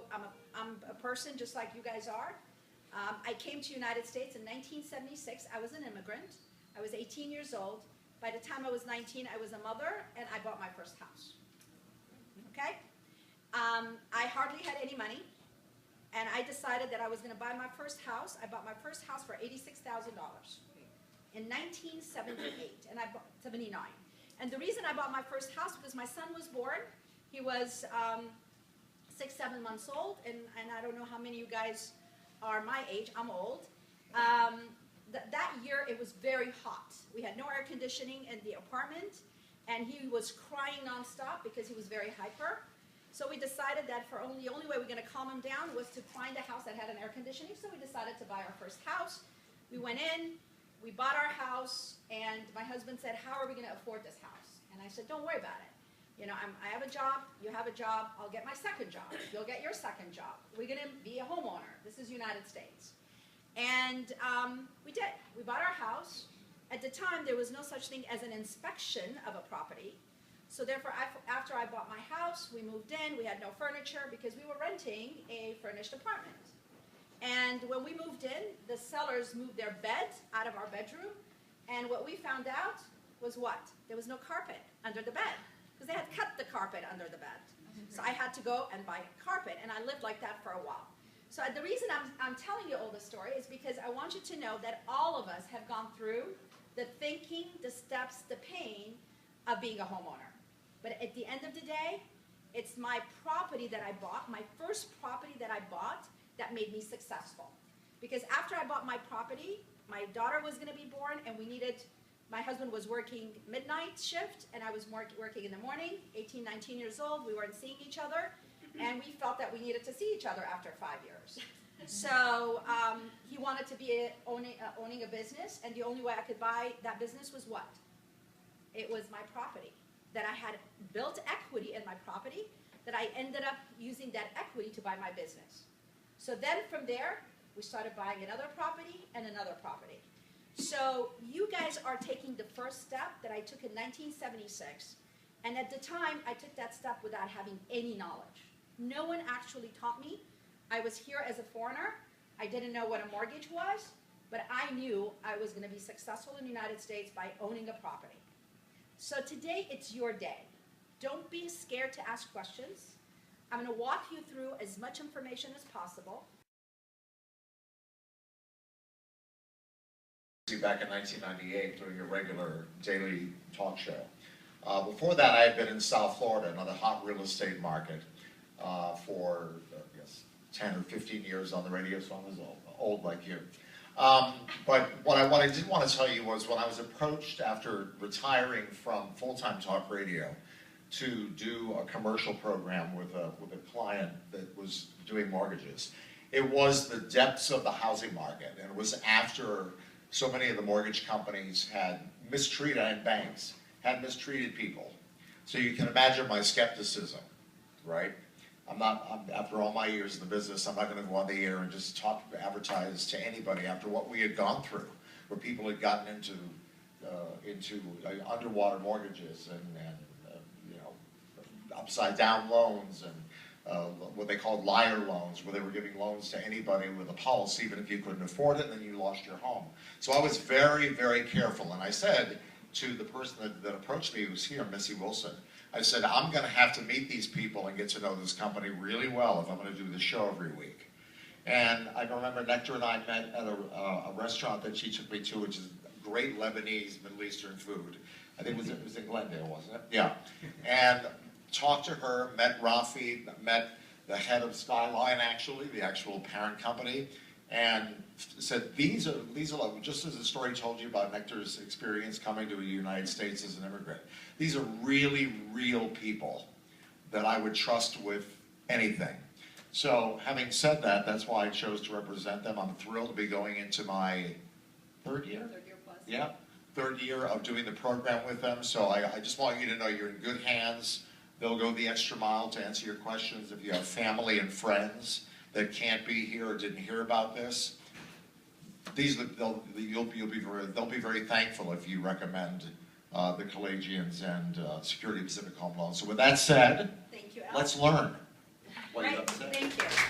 So I'm a person just like you guys are. I came to United States in 1976. I was an immigrant. I was 18 years old. By the time I was 19, I was a mother, and I bought my first house. Okay? I hardly had any money, and I decided that I was going to buy my first house. I bought my first house for $86,000 in 1978, and I bought 79. And the reason I bought my first house was my son was born. He was 6, 7 months old, and I don't know how many of you guys are my age. I'm old. That year, it was very hot. We had no air conditioning in the apartment, and he was crying nonstop because he was very hyper. So we decided that the only way we were going to calm him down was to find a house that had an air conditioning. So we decided to buy our first house. We went in, we bought our house, and my husband said, "How are we going to afford this house?" And I said, "Don't worry about it. You know, I have a job, you have a job, I'll get my second job. You'll get your second job. We're going to be a homeowner. This is United States." And we did. We bought our house. At the time, there was no such thing as an inspection of a property. So therefore, after I bought my house, we moved in. We had no furniture because we were renting a furnished apartment. And when we moved in, the sellers moved their bed out of our bedroom. And what we found out was what? There was no carpet under the bed because they had cut the carpet under the bed. So I had to go and buy carpet, and I lived like that for a while. So the reason I'm telling you all this story is because I want you to know that all of us have gone through the thinking, the steps, the pain of being a homeowner. But at the end of the day, it's my property that I bought, my first property that I bought, that made me successful. Because after I bought my property, my daughter was going to be born, and my husband was working midnight shift, and I was working in the morning, 18, 19 years old. We weren't seeing each other, and we felt that we needed to see each other after 5 years. So he wanted to be owning a business, and the only way I could buy that business was what? It was my property. That I had built equity in my property, that I ended up using that equity to buy my business. So then from there, we started buying another property and another property. So you guys are taking the first step that I took in 1976, and at the time, I took that step without having any knowledge. No one actually taught me. I was here as a foreigner. I didn't know what a mortgage was, but I knew I was going to be successful in the United States by owning a property. So today, it's your day. Don't be scared to ask questions. I'm going to walk you through as much information as possible. Back in 1998 doing a regular daily talk show. Before that, I had been in South Florida, another hot real estate market, for I guess 10 or 15 years on the radio, so I was old like you. But what I did want to tell you was when I was approached after retiring from full-time talk radio to do a commercial program with a client that was doing mortgages, it was the depths of the housing market, and it was after so many of the mortgage companies had mistreated, and banks had mistreated people. So you can imagine my skepticism, right? After all my years in the business, I'm not going to go on the air and just advertise to anybody after what we had gone through, where people had gotten into underwater mortgages and you know, upside down loans and what they called liar loans, where they were giving loans to anybody with a policy, even if you couldn't afford it, and then you lost your home. So I was very, very careful, and I said to the person that approached me, who was here, Missy Wilson, I said, I'm going to have to meet these people and get to know this company really well if I'm going to do the show every week. And I remember Nectar and I met at a restaurant that she took me to, which is great Lebanese, Middle Eastern food. I think it was in Glendale, wasn't it? Yeah. And talked to her, met Rafi, met the head of Skyline, actually, the actual parent company, and said, these are like, just as the story told you about Nectar's experience coming to the United States as an immigrant, these are really real people that I would trust with anything. So having said that, that's why I chose to represent them. I'm thrilled to be going into my third year? Third year plus. Yeah, third year of doing the program with them. So I just want you to know you're in good hands. They'll go the extra mile to answer your questions. If you have family and friends that can't be here or didn't hear about this, they'll be very thankful if you recommend the Kalajians and Security Pacific Home Loans. So with that said, thank you, let's learn. what you Right, have to say. thank you.